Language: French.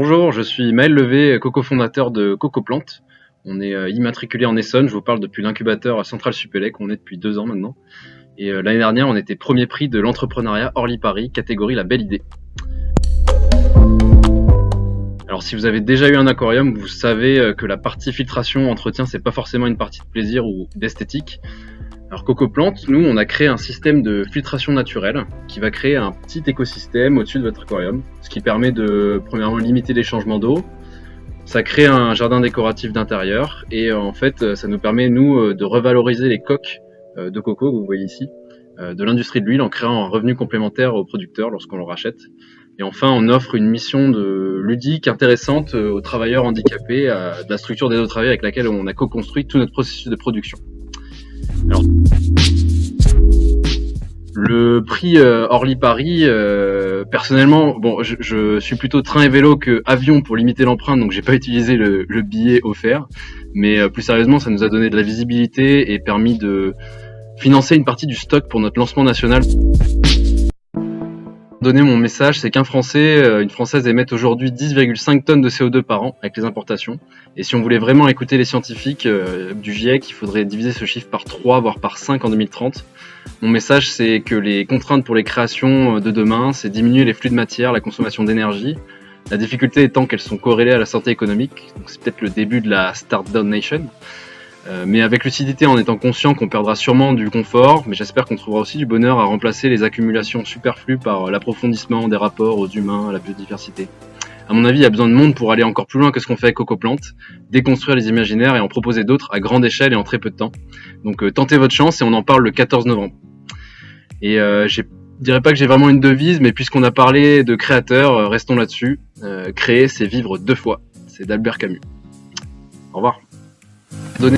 Bonjour, je suis Maël Levé, cofondateur de CocoPlante. On est immatriculé en Essonne, je vous parle depuis l'incubateur Centrale Supélec, on est depuis 2 ans maintenant. Et l'année dernière, on était premier prix de l'entrepreneuriat Orly Paris, catégorie La Belle Idée. Alors si vous avez déjà eu un aquarium, vous savez que la partie filtration, entretien, c'est pas forcément une partie de plaisir ou d'esthétique. Alors CocoPlante, nous, on a créé un système de filtration naturelle qui va créer un petit écosystème au-dessus de votre aquarium, ce qui permet de, premièrement, limiter les changements d'eau. Ça crée un jardin décoratif d'intérieur et en fait, ça nous permet, nous, de revaloriser les coques de coco que vous voyez ici, de l'industrie de l'huile en créant un revenu complémentaire aux producteurs lorsqu'on le rachète. Et enfin, on offre une mission ludique intéressante aux travailleurs handicapés, de la structure des eaux de travail avec laquelle on a co-construit tout notre processus de production. Alors, le prix Orly Paris, personnellement, bon, je suis plutôt train et vélo que avion pour limiter l'empreinte, donc j'ai pas utilisé le billet offert. Mais plus sérieusement, ça nous a donné de la visibilité et permis de financer une partie du stock pour notre lancement national. Donner mon message, c'est qu'un Français, une Française émet aujourd'hui 10,5 tonnes de CO2 par an avec les importations. Et si on voulait vraiment écouter les scientifiques du GIEC, il faudrait diviser ce chiffre par 3, voire par 5 en 2030. Mon message, c'est que les contraintes pour les créations de demain, c'est diminuer les flux de matière, la consommation d'énergie. La difficulté étant qu'elles sont corrélées à la santé économique. Donc c'est peut-être le début de la Start Down Nation. Mais avec lucidité, en étant conscient qu'on perdra sûrement du confort, mais j'espère qu'on trouvera aussi du bonheur à remplacer les accumulations superflues par l'approfondissement des rapports aux humains, à la biodiversité. À mon avis, il y a besoin de monde pour aller encore plus loin que ce qu'on fait avec CocoPlante, déconstruire les imaginaires et en proposer d'autres à grande échelle et en très peu de temps. Donc tentez votre chance et on en parle le 14 novembre. Et je dirais pas que j'ai vraiment une devise, mais puisqu'on a parlé de créateurs, restons là-dessus. Créer, c'est vivre 2 fois. C'est d'Albert Camus. Au revoir. Donnez.